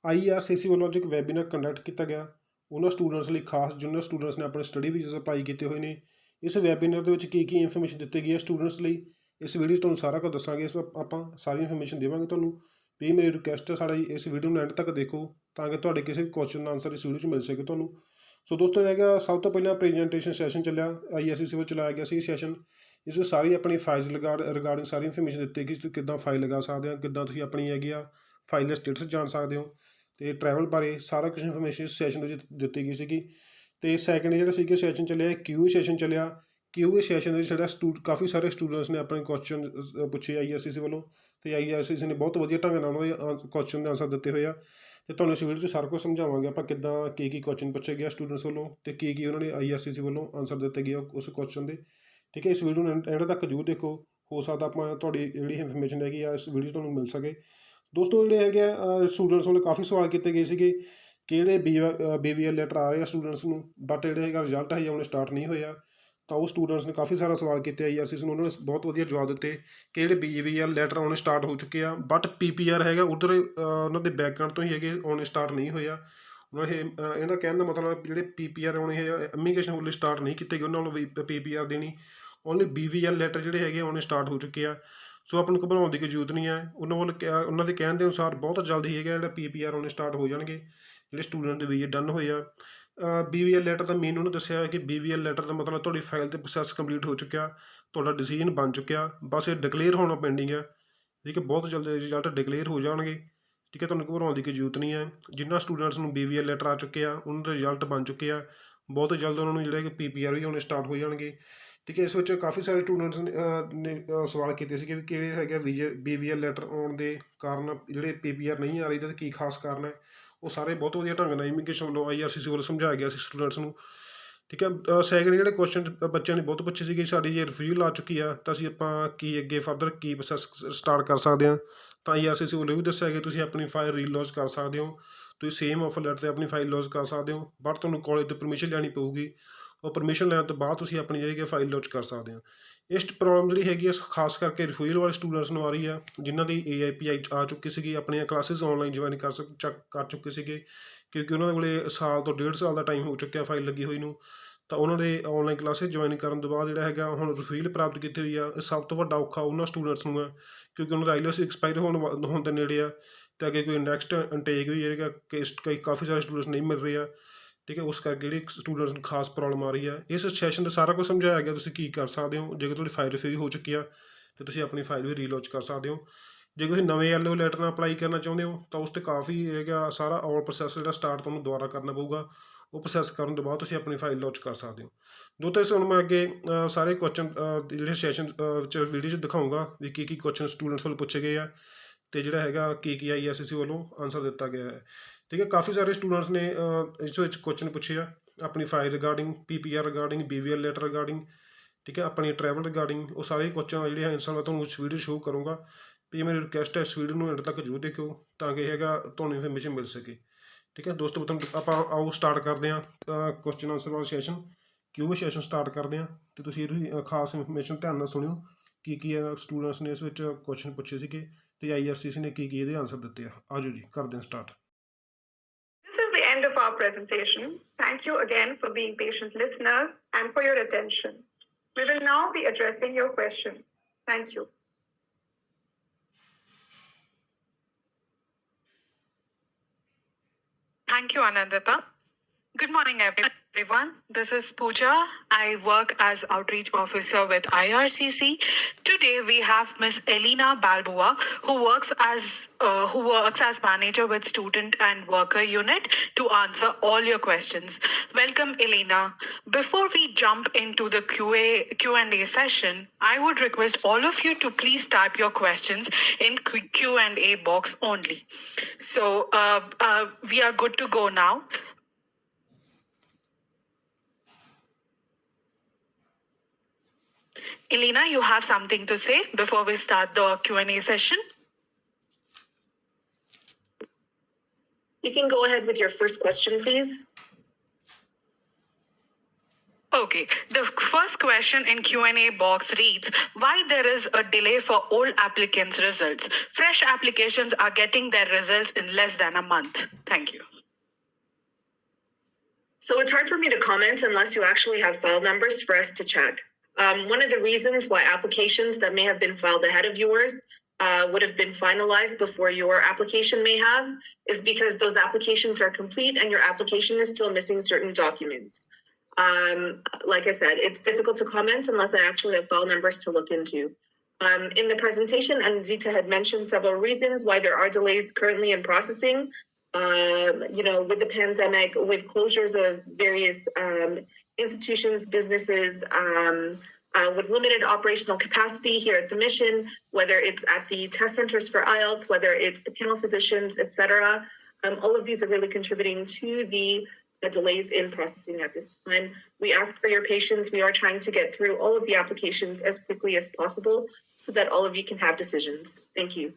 IRCC ਵੱਲੋਂ ਅੱਜ ਇੱਕ ਵੈਬੀਨਾਰ ਕੰਡਕਟ ਕੀਤਾ ਗਿਆ। ਉਹਨਾਂ ਸਟੂਡੈਂਟਸ ਲਈ ਖਾਸ ਜਿਨ੍ਹਾਂ ਸਟੂਡੈਂਟਸ ਨੇ ਆਪਣੇ ਸਟੱਡੀ ਵੀਜ਼ੇ ਅਪਲਾਈ ਕੀਤੇ ਹੋਏ ਨੇ। ਇਸ ਵੈਬੀਨਾਰ ਦੇ ਵਿੱਚ ਕੀ ਇਨਫੋਰਮੇਸ਼ਨ ਦਿੱਤੀ ਗਈ ਹੈ ਸਟੂਡੈਂਟਸ ਲਈ, ਇਸ ਵੀਡੀਓ 'ਚ ਤੁਹਾਨੂੰ ਸਾਰਾ ਕੁਝ ਦੱਸਾਂਗੇ। ਇਸ ਆਪਾਂ ਸਾਰੀ ਇਨਫੋਰਮੇਸ਼ਨ ਦੇਵਾਂਗੇ ਤੁਹਾਨੂੰ। ਵੀ ਮੇਰੀ ਰਿਕੁਐਸਟ ਹੈ ਸਾਡਾ ਇਸ ਵੀਡੀਓ ਨੂੰ ਐਂਡ ਤੱਕ ਦੇਖੋ ਤਾਂ ਕਿ ਤੁਹਾਡੇ ਕਿਸੇ ਵੀ ਕੁਐਸਚਨ ਦਾ ਆਨਸਰ ਇਸ ਵੀਡੀਓ 'ਚ ਮਿਲ ਸਕੇ ਤੁਹਾਨੂੰ। ਸੋ ਦੋਸਤੋ ਇਹ ਹੈਗਾ ਸਭ ਤੋਂ ਪਹਿਲਾਂ ਪ੍ਰੈਜੈਂਟੇਸ਼ਨ ਸੈਸ਼ਨ ਚੱਲਿਆ IRCC ਵੱਲੋਂ ਚਲਾਇਆ ਗਿਆ ਸੀ ਸੈਸ਼ਨ। ਇਸ ਵਿੱਚ ਸਾਰੀ ਆਪਣੀ ਫਾਈਲ ਰਿਗਾਰਡਿੰਗ ਸਾਰੀ ਇਨਫੋਰਮੇਸ਼ਨ ਦਿੱਤੀ ਗਈ ਤੁਸੀਂ ਕਿੱਦਾਂ ਫਾਈਲ ਲਗਾ ਸਕਦੇ ਹੋ, ਕਿੱਦਾਂ ਤੁਸੀਂ ਆਪਣੀ ਹੈਗੀ ਆ ਫਾਈਲ ਦਾ ਸਟੇਟਸ ਜਾਣ ਸਕਦੇ ਹੋ, ਅਤੇ ਟਰੈਵਲ ਬਾਰੇ ਸਾਰਾ ਕੁਛ ਇਨਫੋਰਮੇਸ਼ਨ ਇਸ ਸੈਸ਼ਨ ਦੇ ਵਿੱਚ ਦਿੱਤੀ ਗਈ ਸੀਗੀ। ਅਤੇ ਸੈਕਿੰਡ ਜਿਹੜਾ ਸੀਗਾ ਸੈਸ਼ਨ ਚੱਲਿਆ QA ਸੈਸ਼ਨ ਚੱਲਿਆ। QA ਸੈਸ਼ਨ ਦੇ ਵਿੱਚ ਜਿਹੜਾ ਕਾਫੀ ਸਾਰੇ ਸਟੂਡੈਂਟਸ ਨੇ ਆਪਣੇ ਕੁਐਸਚਨ ਪੁੱਛੇ IRCC ਵੱਲੋਂ, ਅਤੇ IRCC ਨੇ ਬਹੁਤ ਵਧੀਆ ਢੰਗ ਨਾਲ ਉਹਨਾਂ ਦੇ ਕੁਐਸਚਨ ਦੇ ਆਨਸਰ ਦਿੱਤੇ ਹੋਏ ਆ। ਅਤੇ ਤੁਹਾਨੂੰ ਇਸ ਵੀਡੀਓ 'ਚ ਸਾਰਾ ਕੁਝ ਸਮਝਾਵਾਂਗੇ ਆਪਾਂ ਕਿੱਦਾਂ ਕੀ ਕੁਐਸਚਨ ਪੁੱਛੇ ਗਿਆ ਸਟੂਡੈਂਟਸ ਵੱਲੋਂ, ਅਤੇ ਕੀ ਉਹਨਾਂ ਨੇ IRCC ਵੱਲੋਂ ਆਨਸਰ ਦਿੱਤੇ ਗਏ ਉਸ ਕੁਐਸਚਨ ਦੇ। ਠੀਕ ਹੈ, ਇਸ ਵੀਡੀਓ ਨੂੰ ਐਂਡ ਤੱਕ ਜ਼ਰੂਰ ਦੇਖੋ। ਹੋ ਸਕਦਾ ਆਪਾਂ ਤੁਹਾਡੀ ਜਿਹੜੀ ਇਨਫੋਰਮੇਸ਼ਨ ਹੈਗੀ ਆ ਇਸ ਵੀਡੀਓ 'ਚ ਤੁਹਾਨੂੰ ਮਿਲ ਸਕੇ। ਦੋਸਤੋ ਜਿਹੜੇ ਹੈਗੇ ਆ ਸਟੂਡੈਂਟਸ ਵੱਲੋਂ ਕਾਫੀ ਸਵਾਲ ਕੀਤੇ ਗਏ ਸੀਗੇ ਕਿ ਜਿਹੜੇ BVL ਲੈਟਰ ਆ ਰਹੇ ਆ ਸਟੂਡੈਂਟਸ ਨੂੰ, ਬਟ ਜਿਹੜੇ ਹੈਗਾ ਰਿਜ਼ਲਟ ਹਜੇ ਆਉਣੇ ਸਟਾਰਟ ਨਹੀਂ ਹੋਇਆ। ਤਾਂ ਉਹ ਸਟੂਡੈਂਟਸ ਨੇ ਕਾਫੀ ਸਾਰਾ ਸਵਾਲ ਕੀਤੇ IRCC ਨੂੰ, ਉਹਨਾਂ ਨੇ ਬਹੁਤ ਵਧੀਆ ਜਵਾਬ ਦਿੱਤੇ ਕਿ ਜਿਹੜੇ BVL ਲੈਟਰ ਆਉਣੇ ਸਟਾਰਟ ਹੋ ਚੁੱਕੇ ਆ, ਬਟ PPR ਹੈਗਾ ਉੱਧਰ ਉਹਨਾਂ ਦੇ ਬੈਕਗ੍ਰਾਉਂਡ ਤੋਂ ਹੀ ਹੈਗੇ ਆਉਣੇ ਸਟਾਰਟ ਨਹੀਂ ਹੋਇਆ। ਉਹਨਾਂ ਇਹਦਾ ਕਹਿਣ ਦਾ ਮਤਲਬ ਜਿਹੜੇ PPR ਆਉਣੇ ਹੈ ਇਮੀਗ੍ਰੇਸ਼ਨ ਵੱਲੋਂ ਸਟਾਰਟ ਨਹੀਂ ਕੀਤੇ ਗਏ, ਉਹਨਾਂ ਵੱਲੋਂ PPR ਦੇਣੀ। ਓਨਲੀ BVL ਲੈਟਰ ਜਿਹੜੇ ਹੈਗੇ ਆਉਣੇ ਸਟਾਰਟ ਹੋ ਚੁੱਕੇ ਆ। ਸੋ ਆਪਾਂ ਨੂੰ ਘਬਰਾਉਣ ਦੀ ਕੋਈ ਜ਼ਰੂਰਤ ਨਹੀਂ ਹੈ। ਉਹਨਾਂ ਦੇ ਕਹਿਣ ਦੇ ਅਨੁਸਾਰ ਬਹੁਤ ਜਲਦੀ ਹੈਗਾ ਜਿਹੜਾ PPR ਆਉਣੇ ਸਟਾਰਟ ਹੋ ਜਾਣਗੇ ਜਿਹੜੇ ਸਟੂਡੈਂਟ ਦੇ ਵੀਜ਼ੇ ਡਨ ਹੋਏ ਆ। BVL ਲੈਟਰ ਦਾ ਮੇਨ ਉਹਨੂੰ ਦੱਸਿਆ ਹੈ ਕਿ BVL ਲੈਟਰ ਦਾ ਮਤਲਬ ਤੁਹਾਡੀ ਫਾਈਲ 'ਤੇ ਪ੍ਰੋਸੈਸ ਕੰਪਲੀਟ ਹੋ ਚੁੱਕਿਆ, ਤੁਹਾਡਾ ਡਿਸੀਜਨ ਬਣ ਚੁੱਕਿਆ, ਬਸ ਇਹ ਡਿਕਲੇਅਰ ਹੋਣਾ ਪੈਂਡਿੰਗ ਹੈ। ਠੀਕ ਹੈ, ਬਹੁਤ ਜਲਦੀ ਰਿਜ਼ਲਟ ਡਿਕਲੇਅਰ ਹੋ ਜਾਣਗੇ। ਠੀਕ ਹੈ, ਤੁਹਾਨੂੰ ਘਬਰਾਉਣ ਦੀ ਕੋਈ ਜ਼ਰੂਰਤ ਨਹੀਂ ਹੈ। ਜਿਨ੍ਹਾਂ ਸਟੂਡੈਂਟਸ ਨੂੰ BVL ਲੈਟਰ ਆ ਚੁੱਕੇ ਆ ਉਹਨਾਂ ਦੇ ਰਿਜ਼ਲਟ ਬਣ ਚੁੱਕੇ ਆ, ਬਹੁਤ ਜਲਦ ਉਹਨਾਂ ਨੂੰ ਜਿਹੜੇ ਕਿ PPR ਵੀ ਆਉਣੇ ਸਟਾਰਟ ਹੋ ਜਾਣਗੇ। ਠੀਕ ਹੈ, ਇਸ ਵਿੱਚ ਕਾਫੀ ਸਾਰੇ ਸਟੂਡੈਂਟਸ ਨੇ ਸਵਾਲ ਕੀਤੇ ਸੀਗੇ ਵੀ ਕਿਹੜੇ ਹੈਗੇ BVL ਲੈਟਰ ਆਉਣ ਦੇ ਕਾਰਨ ਜਿਹੜੇ PPR ਨਹੀਂ ਆ ਰਹੀ ਤਾਂ ਕੀ ਖਾਸ ਕਾਰਨ ਹੈ। ਉਹ ਸਾਰੇ ਬਹੁਤ ਵਧੀਆ ਢੰਗ ਨਾਲ ਇਮੀਗ੍ਰੇਸ਼ਨ ਵੱਲੋਂ IRCC ਵੱਲੋਂ ਸਮਝਾਇਆ ਗਿਆ ਸੀ ਸਟੂਡੈਂਟਸ ਨੂੰ। ਠੀਕ ਹੈ, ਸੈਕਿੰਡ ਜਿਹੜੇ ਕੁਐਸਚਨ ਬੱਚਿਆਂ ਨੇ ਬਹੁਤ ਪੁੱਛੇ ਸੀਗੇ ਸਾਡੀ ਜੇ ਰਿਫਿਊਜ਼ਲ ਆ ਚੁੱਕੀ ਆ ਤਾਂ ਅਸੀਂ ਆਪਾਂ ਕੀ ਅੱਗੇ ਫਰਦਰ ਕੀ ਪ੍ਰੋਸੈਸ ਸਟਾਰਟ ਕਰ ਸਕਦੇ ਹਾਂ। ਤਾਂ IRCC ਵੱਲੋਂ ਵੀ ਦੱਸਿਆ ਕਿ ਤੁਸੀਂ ਆਪਣੀ ਫਾਈਲ ਰੀਲੌਂਚ ਕਰ ਸਕਦੇ ਹੋ, ਤੁਸੀਂ ਸੇਮ ਆਫਰ ਲੈਟਰ 'ਤੇ ਆਪਣੀ ਫਾਈਲ ਲੌਂਚ ਕਰ ਸਕਦੇ ਹੋ, ਬਟ ਤੁਹਾਨੂੰ ਕਾਲਜ ਤੋਂ ਪਰਮਿਸ਼ਨ ਲੈਣੀ ਪਊਗੀ। ਉਹ ਪਰਮਿਸ਼ਨ ਲੈਣ ਤੋਂ ਬਾਅਦ ਤੁਸੀਂ ਆਪਣੀ ਜਿਹੜੀ ਕਿ ਫਾਈਲ ਲੌਂਚ ਕਰ ਸਕਦੇ ਹੋ। ਇਸ ਪ੍ਰੋਬਲਮ ਜਿਹੜੀ ਹੈਗੀ ਆ ਖਾਸ ਕਰਕੇ ਰਿਫਿਊਜ਼ਲ ਵਾਲੇ ਸਟੂਡੈਂਟਸ ਨੂੰ ਆ ਰਹੀ ਆ, ਜਿਨ੍ਹਾਂ ਦੀ AIPI ਆ ਚੁੱਕੀ ਸੀਗੀ, ਆਪਣੀਆਂ ਕਲਾਸਿਸ ਔਨਲਾਈਨ ਜੁਆਇਨ ਕਰ ਚੁੱਕੇ ਸੀਗੇ, ਕਿਉਂਕਿ ਉਹਨਾਂ ਦੇ ਕੋਲੇ ਸਾਲ ਤੋਂ 1.5 ਸਾਲ ਦਾ ਟਾਈਮ ਹੋ ਚੁੱਕਿਆ ਫਾਈਲ ਲੱਗੀ ਹੋਈ ਨੂੰ। ਤਾਂ ਉਹਨਾਂ ਦੇ ਔਨਲਾਈਨ ਕਲਾਸਿਸ ਜੁਆਇਨ ਕਰਨ ਤੋਂ ਬਾਅਦ ਜਿਹੜਾ ਹੈਗਾ ਹੁਣ ਰਿਫਿਊਜ਼ਲ ਪ੍ਰਾਪਤ ਕੀਤੀ ਹੋਈ ਆ। ਇਹ ਸਭ ਤੋਂ ਵੱਡਾ ਔਖਾ ਉਹਨਾਂ ਸਟੂਡੈਂਟਸ ਨੂੰ ਆ, ਕਿਉਂਕਿ ਉਹਨਾਂ ਦਾ IELTS ਐਕਸਪਾਇਰ ਹੋਣ ਦੇ ਨੇੜੇ ਆ, ਅਤੇ ਅੱਗੇ ਕੋਈ ਨੈਕਸਟ ਇਨਟੇਕ ਵੀ ਜਿਹੜਾ ਕਾਫੀ ਸਾਰੇ ਸਟੂਡੈਂਟਸ ਨਹੀਂ ਮਿਲ ਰਹੇ ਆ। ਠੀਕ ਹੈ, ਉਸ ਕਰਕੇ ਜਿਹੜੀ ਸਟੂਡੈਂਟਸ ਨੂੰ ਖਾਸ ਪ੍ਰੋਬਲਮ ਆ ਰਹੀ ਹੈ। ਇਸ ਸੈਸ਼ਨ ਦਾ ਸਾਰਾ ਕੁਝ ਸਮਝਾਇਆ ਗਿਆ ਤੁਸੀਂ ਕੀ ਕਰ ਸਕਦੇ ਹੋ ਜੇਕਰ ਤੁਹਾਡੀ ਫਾਈਲ ਰਿਫਿਊਜ਼ ਹੋ ਚੁੱਕੀ ਆ, ਅਤੇ ਤੁਸੀਂ ਆਪਣੀ ਫਾਈਲ ਵੀ ਰੀਲੌਂਚ ਕਰ ਸਕਦੇ ਹੋ। ਜੇ ਤੁਸੀਂ ਨਵੇਂ LO ਲੈਟਰ ਨਾਲ ਅਪਲਾਈ ਕਰਨਾ ਚਾਹੁੰਦੇ ਹੋ ਤਾਂ ਉਸ 'ਤੇ ਕਾਫੀ ਹੈਗਾ ਸਾਰਾ ਆਲ ਪ੍ਰੋਸੈਸ ਜਿਹੜਾ ਸਟਾਰਟ ਤੁਹਾਨੂੰ ਦੁਬਾਰਾ ਕਰਨਾ ਪਊਗਾ। ਉਹ ਪ੍ਰੋਸੈਸ ਕਰਨ ਤੋਂ ਬਾਅਦ ਤੁਸੀਂ ਆਪਣੀ ਫਾਈਲ ਲੌਂਚ ਕਰ ਸਕਦੇ ਹੋ। ਦੋਸਤੋ ਹੁਣ ਮੈਂ ਅੱਗੇ ਸਾਰੇ ਕੁਐਸਚਨ ਜਿਹੜੇ ਸੈਸ਼ਨ 'ਚ ਵੀਡੀਓ 'ਚ ਦਿਖਾਊਂਗਾ ਵੀ ਕੀ ਕੁਐਸਚਨ ਸਟੂਡੈਂਟਸ ਵੱਲੋਂ ਪੁੱਛੇ ਗਏ ਆ, ਅਤੇ ਜਿਹੜਾ ਹੈਗਾ ਕੀ IRCC ਵੱਲੋਂ ਆਨਸਰ ਦਿੱਤਾ ਗਿਆ ਹੈ। ਠੀਕ ਹੈ, ਕਾਫੀ ਸਾਰੇ ਸਟੂਡੈਂਟਸ ਨੇ ਇਸ ਵਿੱਚ ਕੁਐਸਚਨ ਪੁੱਛੇ ਆ ਆਪਣੀ file regarding, PPR regarding, BVL letter regarding. ਠੀਕ ਹੈ, ਆਪਣੀ ਟਰੈਵਲ ਰਿਗਾਰਡਿੰਗ, ਉਹ ਸਾਰੇ ਕੁਐਸਚਨ ਜਿਹੜੇ ਆਨਸਰ ਮੈਂ ਤੁਹਾਨੂੰ ਇਸ ਵੀਡੀਓ ਸ਼ੋਅ ਕਰੂੰਗਾ। ਵੀ ਮੇਰੀ ਰਿਕੁਐਸਟ ਹੈ ਇਸ ਵੀਡੀਓ ਨੂੰ ਐਂਡ ਤੱਕ ਜ਼ਰੂਰ ਦੇਖਿਓ ਤਾਂ ਕਿ ਹੈਗਾ ਤੁਹਾਨੂੰ ਇਨਫੋਰਮੇਸ਼ਨ ਮਿਲ ਸਕੇ। ਠੀਕ ਹੈ ਦੋਸਤੋ, ਆਪਾਂ ਆਓ ਸਟਾਰਟ ਕਰਦੇ ਹਾਂ ਕੁਐਸਚਨ ਆਨਸਰ ਵਾਲਾ ਸੈਸ਼ਨ, QA ਸੈਸ਼ਨ ਸਟਾਰਟ ਕਰਦੇ ਹਾਂ। ਅਤੇ ਤੁਸੀਂ ਇਹਦੀ ਖਾਸ ਇਨਫੋਰਮੇਸ਼ਨ ਧਿਆਨ ਨਾਲ ਸੁਣਿਓ ਕੀ ਸਟੂਡੈਂਟਸ ਨੇ ਇਸ ਵਿੱਚ ਕੁਐਸਚਨ ਪੁੱਛੇ ਸੀਗੇ, ਅਤੇ IRCC ਨੇ ਕੀ ਇਹਦੇ ਆਨਸਰ ਦਿੱਤੇ ਆ। ਆਜੋ ਜੀ ਕਰਦੇ ਹਾਂ start. This is the end of our presentation. Thank you again for being patient listeners and for your attention. We will now be addressing your questions. Thank you. Thank you, Anandita. Good morning, everyone. This is Pooja. I work as Outreach Officer with IRCC. Today, we have Ms. Elena Balboa, who works as Manager with Student and Worker Unit, to answer all your questions. Welcome, Elena. Before we jump into the Q&A session, I would request all of you to please type your questions in Q&A box only. So we are good to go now. Elena, you have something to say before we start the Q&A session? You can go ahead with your first question, please. Okay. Okay, the first question in Q&A box reads, why there is a delay for old applicants' results? Fresh applications are getting their results in less than a month. Thank you. So it's hard for me to comment unless you actually have file numbers for us to check. One of the reasons why applications that may have been filed ahead of yours would have been finalized before your application may have is because those applications are complete and your application is still missing certain documents. Like I said, it's difficult to comment unless I actually have file numbers to look into. In the presentation, Anzita had mentioned several reasons why there are delays currently in processing. With the pandemic, with closures of various institutions, businesses, with limited operational capacity here at the mission, whether it's at the test centers for IELTS, whether it's the panel physicians, etc. All of these are really contributing to the delays in processing at this time. We ask for your patience. We are trying to get through all of the applications as quickly as possible so that all of you can have decisions. Thank you.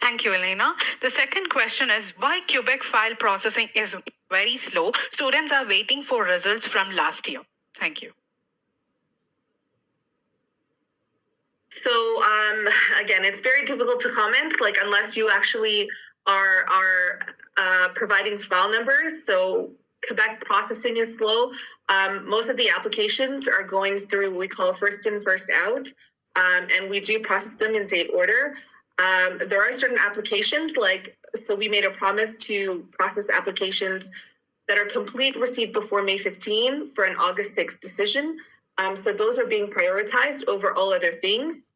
Thank you, Elena. The second question is why Quebec file processing is very slow. Students are waiting for results from last year. Thank you. So again, it's very difficult to comment, like unless you actually are providing file numbers. So Quebec processing is slow. Most of the applications are going through what we call first in, first out, and we do process them in date order. There are certain applications, so we made a promise to process applications that are complete received before May 15 for an August 6th decision. So those are being prioritized over all other things.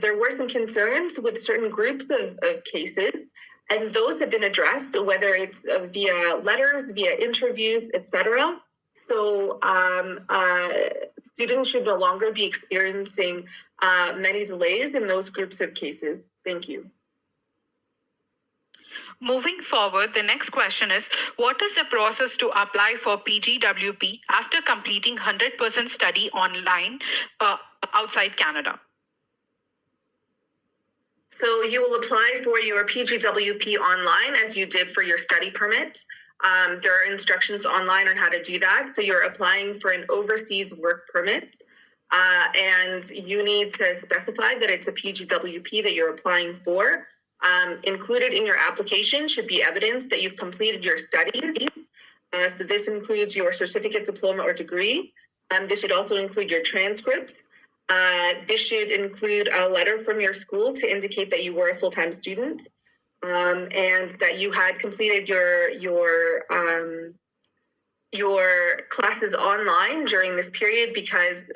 There were some concerns with certain groups of cases, and those have been addressed, whether it's via letters, via interviews, etc. So students should no longer be experiencing many delays in those groups of cases. Thank you. Moving forward, the next question is, what is the process to apply for PGWP after completing 100% study online outside Canada? So you will apply for your PGWP online as you did for your study permit. There are instructions online on how to do that. So you're applying for an overseas work permit. And you need to specify that it's a PGWP that you're applying for. Included in your application should be evidence that you've completed your studies. So this includes your certificate, diploma, or degree. This should also include your transcripts. This should include a letter from your school to indicate that you were a full-time student and that you had completed your classes online during this period because,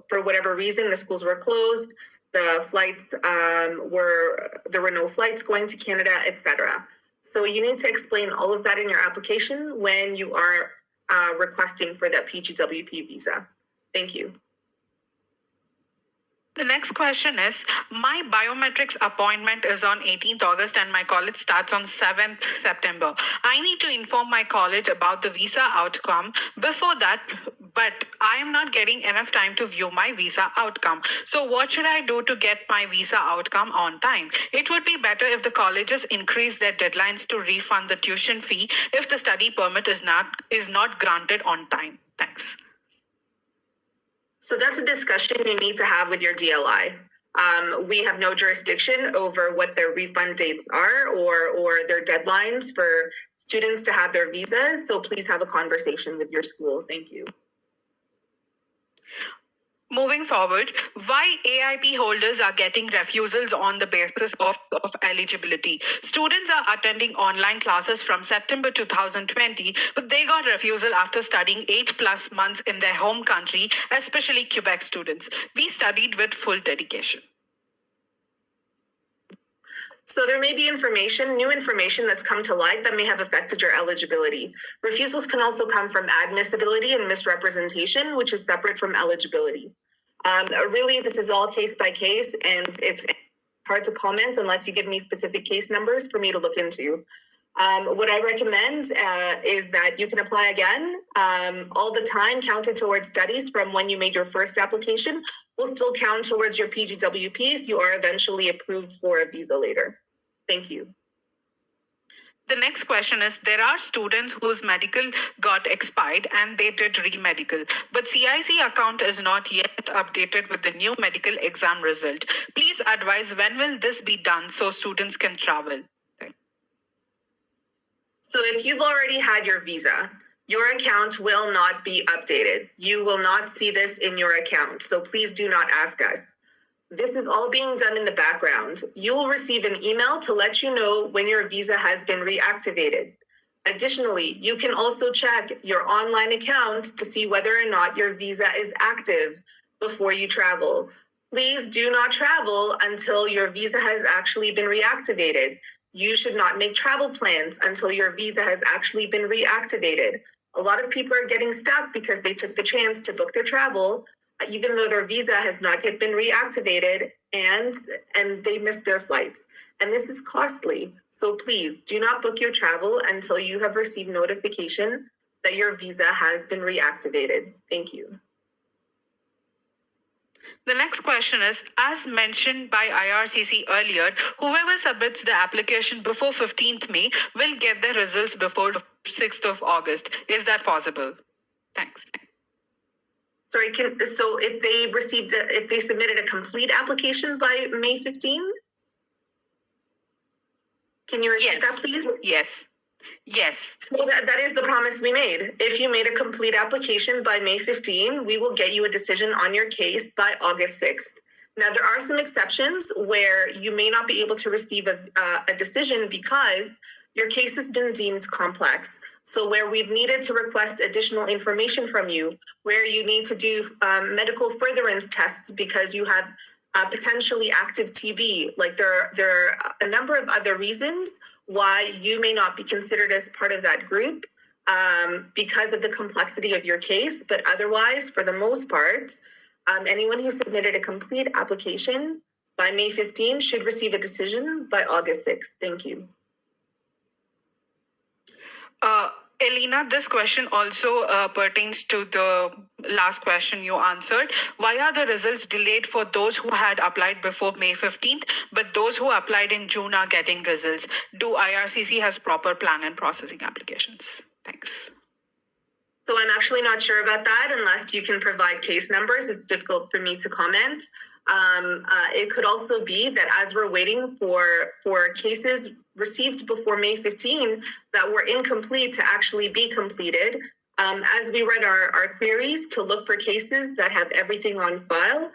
for whatever reason, the schools were closed, the flights there were no flights going to Canada, etc. So you need to explain all of that in your application when you are requesting for that PGWP visa. Thank you. The next question is, my biometrics appointment is on 18th August and my college starts on 7th September. I need to inform my college about the visa outcome before that, but I am not getting enough time to view my visa outcome. So what should I do to get my visa outcome on time? It would be better if the colleges increase their deadlines to refund the tuition fee if the study permit is not granted on time. Thanks. So that's a discussion you need to have with your DLI. We have no jurisdiction over what their refund dates are or their deadlines for students to have their visas. So please have a conversation with your school. Thank you. Moving forward, why AIP holders are getting refusals on the basis of eligibility. Students are attending online classes from September 2020, but they got refusal after studying 8+ months in their home country, especially Quebec students. We studied with full dedication. So there may be new information that's come to light that may have affected your eligibility. Refusals can also come from admissibility and misrepresentation, which is separate from eligibility. Really, this is all case by case, and it's hard to comment unless you give me specific case numbers for me to look into. What I recommend is that you can apply again. All the time counted towards studies from when you made your first application will still count towards your PGWP if you are eventually approved for a visa later. Thank you. The next question is, there are students whose medical got expired and they did re-medical, but CIC account is not yet updated with the new medical exam result. Please advise when will this be done so students can travel? So if you've already had your visa, your account will not be updated. You will not see this in your account. So please do not ask us. This is all being done in the background. You will receive an email to let you know when your visa has been reactivated. Additionally, you can also check your online account to see whether or not your visa is active before you travel. Please do not travel until your visa has actually been reactivated. You should not make travel plans until your visa has actually been reactivated. A lot of people are getting stuck because they took the chance to book their travel, even though their visa has not yet been reactivated, and they missed their flights. And this is costly. So please do not book your travel until you have received notification that your visa has been reactivated. Thank you. The next question is, as mentioned by IRCC earlier, whoever submits the application before 15th May will get their results before 6th of August. Is that possible? Thanks. Sorry, so if they submitted a complete application by May 15? Can you repeat that, please? Yes. So that is the promise we made. If you made a complete application by May 15, we will get you a decision on your case by August 6th. Now, there are some exceptions where you may not be able to receive a decision because your case has been deemed complex. So where we've needed to request additional information from you, where you need to do medical furtherance tests because you have potentially active TB, like there are a number of other reasons why you may not be considered as part of that group because of the complexity of your case. But otherwise, for the most part, anyone who submitted a complete application by May 15 should receive a decision by August 6th. Thank you. Elena, this question also pertains to the last question you answered. Why are the results delayed for those who had applied before May 15th, but those who applied in June are getting results? Do IRCC has proper plan and processing applications? Thanks. So I'm actually not sure about that unless you can provide case numbers. It's difficult for me to comment. It could also be that as we're waiting for cases received before May 15 that were incomplete to actually be completed, as we read our queries to look for cases that have everything on file,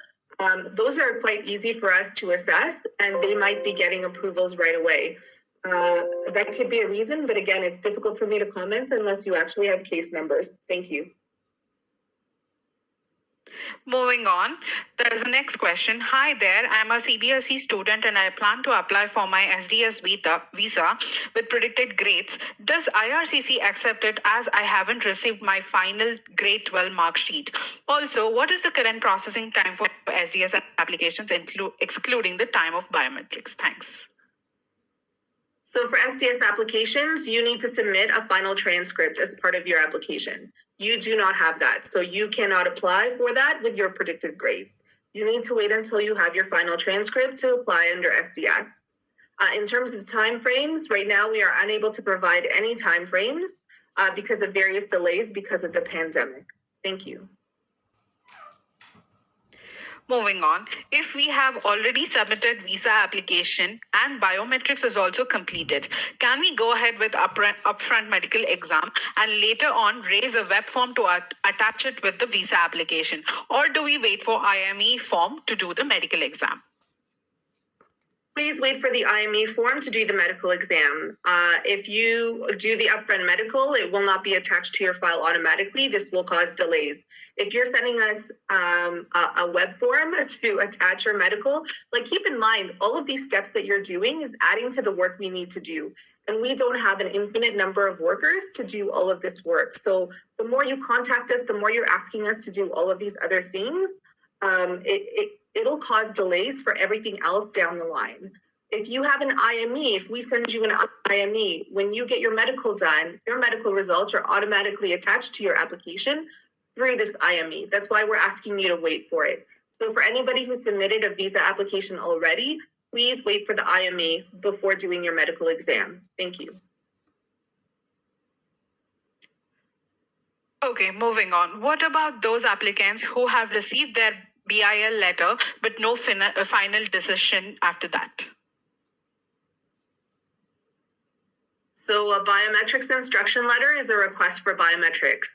those are quite easy for us to assess, and they might be getting approvals right away. That could be a reason, but again, it's difficult for me to comment unless you actually have case numbers. Thank you. Moving on, there's a next question. Hi there, I'm a CBSE student and I plan to apply for my SDS visa with predicted grades. Does IRCC accept it as I haven't received my final grade 12 mark sheet? Also, what is the current processing time for SDS applications, excluding the time of biometrics? Thanks. So for SDS applications, you need to submit a final transcript as part of your application. You do not have that, so you cannot apply for that with your predictive grades. You need to wait until you have your final transcript to apply under SDS. In terms of timeframes, right now we are unable to provide any timeframes because of various delays because of the pandemic. Thank you. Moving on, if we have already submitted visa application and biometrics is also completed, can we go ahead with upfront medical exam and later on raise a web form to attach it with the visa application? Or do we wait for IME form to do the medical exam? Please wait for the IME form to do the medical exam. If you do the upfront medical, it will not be attached to your file automatically. This will cause delays. If you're sending us a web form to attach your medical, keep in mind, all of these steps that you're doing is adding to the work we need to do. And we don't have an infinite number of workers to do all of this work. So the more you contact us, the more you're asking us to do all of these other things, it'll cause delays for everything else down the line. If you have an IME, if we send you an IME, when you get your medical done, your medical results are automatically attached to your application through this IME. That's why we're asking you to wait for it. So for anybody who submitted a visa application already, please wait for the IME before doing your medical exam. Thank you. Okay, moving on. What about those applicants who have received their BIL letter but no final decision after that? So a biometrics instruction letter is a request for biometrics.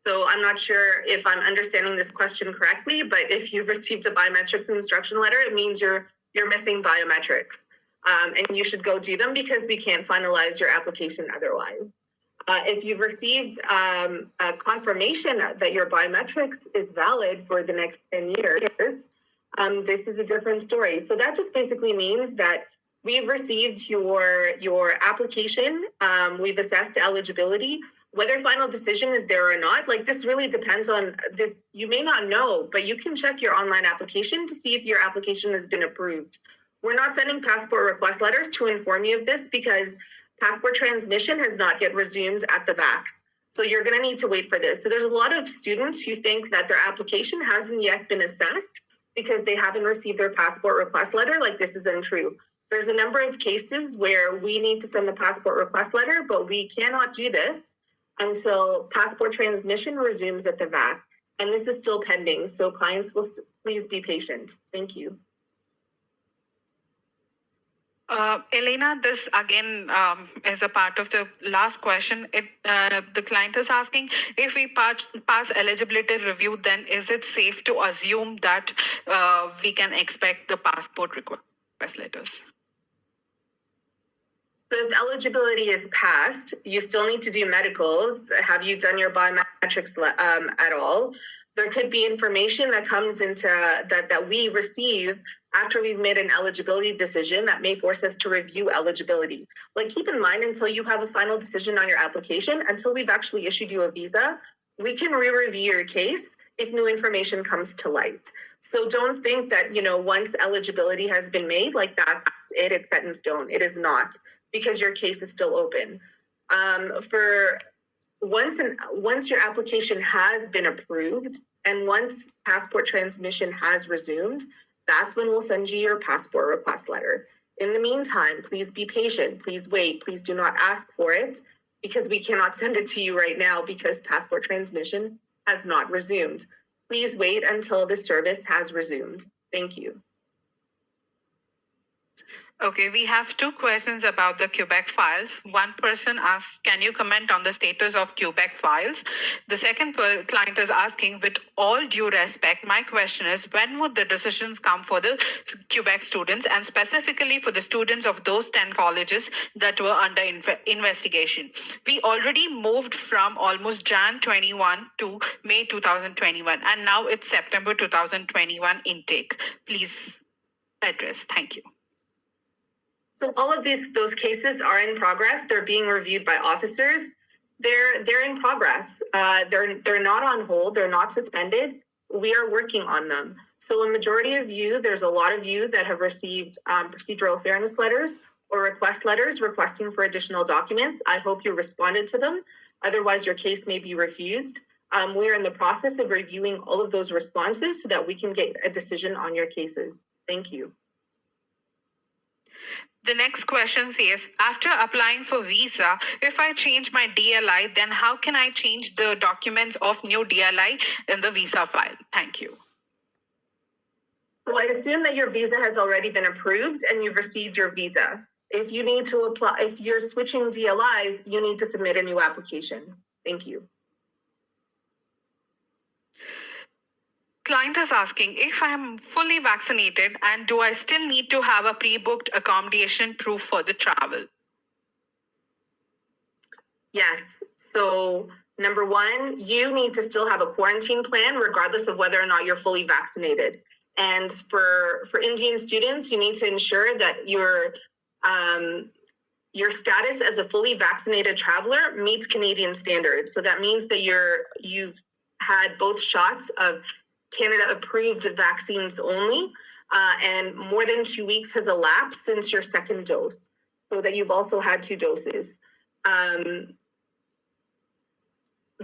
So I'm not sure if I'm understanding this question correctly, but if you've received a biometrics instruction letter, it means you're missing biometrics. And you should go do them because we can't finalize your application otherwise. If you've received a confirmation that your biometrics is valid for the next 10 years, this is a different story. So that just basically means that we've received your application, we've assessed eligibility, whether final decision is there or not. Like, this really depends on this. You may not know, but you can check your online application to see if your application has been approved. We're not sending passport request letters to inform you of this because passport transmission has not yet resumed at the VACs. So you're going to need to wait for this. So there's a lot of students who think that their application hasn't yet been assessed because they haven't received their passport request letter. Like, this is untrue. There's a number of cases where we need to send the passport request letter, but we cannot do this until passport transmission resumes at the VAC. And this is still pending. So clients will please be patient. Thank you. Elena, this again is a part of the last question. The client is asking, if we pass eligibility review, then is it safe to assume that we can expect the passport request letters? So if eligibility is passed, you still need to do medicals. Have you done your biometrics at all? There could be information that comes into that we receive after we've made an eligibility decision that may force us to review eligibility. Like, keep in mind, until you have a final decision on your application, until we've actually issued you a visa, we can re-review your case if new information comes to light. So don't think that, once eligibility has been made, like, that's it, it's set in stone. It is not, because your case is still open. Once your application has been approved and once passport transmission has resumed, that's when we'll send you your passport request letter. In the meantime, please be patient. Please wait. Please do not ask for it because we cannot send it to you right now because passport transmission has not resumed. Please wait until the service has resumed. Thank you. Okay, we have two questions about the Quebec files. One person asks, can you comment on the status of Quebec files? The second client is asking, with all due respect, my question is, when would the decisions come for the Quebec students and specifically for the students of those 10 colleges that were under investigation? We already moved from almost Jan 21 to May 2021, and now it's September 2021 intake. Please address. Thank you. So all of those cases are in progress. They're being reviewed by officers. They're in progress. They're not on hold. They're not suspended. We are working on them. So a majority of you, there's a lot of you that have received procedural fairness letters or request letters requesting for additional documents. I hope you responded to them. Otherwise, your case may be refused. We are in the process of reviewing all of those responses so that we can get a decision on your cases. Thank you. The next question says, after applying for visa, if I change my DLI, then how can I change the documents of new DLI in the visa file? Thank you. So I assume that your visa has already been approved and you've received your visa. If you need to apply, if you're switching DLIs, you need to submit a new application. Thank you. Client is asking, if I'm fully vaccinated, and do I still need to have a pre-booked accommodation proof for the travel? Yes. So number one, you need to still have a quarantine plan regardless of whether or not you're fully vaccinated. And for Indian students, you need to ensure that your status as a fully vaccinated traveler meets Canadian standards. So that means that you've had both shots of Canada-approved vaccines only, and more than 2 weeks has elapsed since your second dose, so that you've also had 2 doses.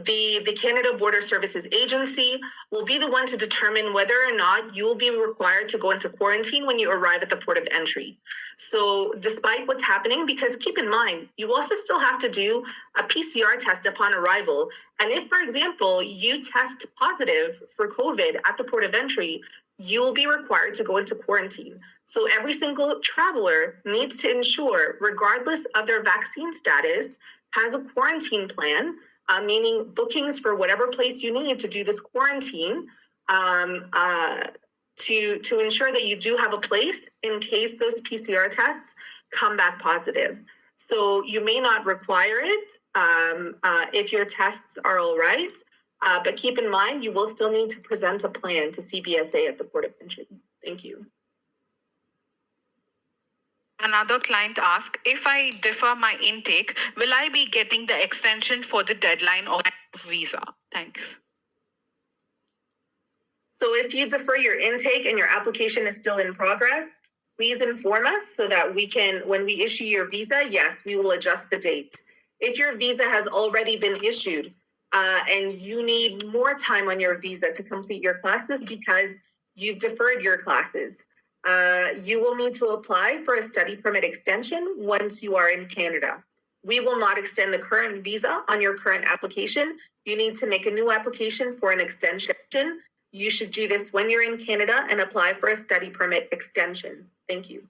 the Canada Border Services Agency will be the one to determine whether or not you will be required to go into quarantine when you arrive at the port of entry. So despite what's happening, because keep in mind, you also still have to do a PCR test upon arrival. And if, for example, you test positive for COVID at the port of entry, you will be required to go into quarantine. So every single traveler needs to ensure, regardless of their vaccine status, has a quarantine plan, meaning bookings for whatever place you need to do this quarantine, to ensure that you do have a place in case those PCR tests come back positive. So you may not require it if your tests are all right, but keep in mind, you will still need to present a plan to CBSA at the port of entry. Thank you. Another client asked, if I defer my intake, will I be getting the extension for the deadline of visa? Thanks. So if you defer your intake and your application is still in progress, please inform us so that we can, when we issue your visa, yes, we will adjust the date. If your visa has already been issued and you need more time on your visa to complete your classes because you've deferred your classes, you will need to apply for a study permit extension once you are in Canada. We will not extend the current visa on your current application. You need to make a new application for an extension. You should do this when you're in Canada and apply for a study permit extension. Thank you.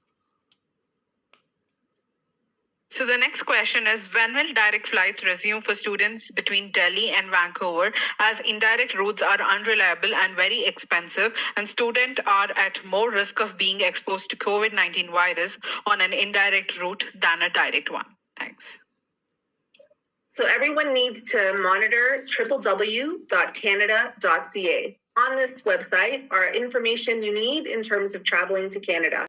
So the next question is, when will direct flights resume for students between Delhi and Vancouver, as indirect routes are unreliable and very expensive, and students are at more risk of being exposed to COVID-19 virus on an indirect route than a direct one? Thanks. So everyone needs to monitor www.canada.ca. On this website are information you need in terms of traveling to Canada.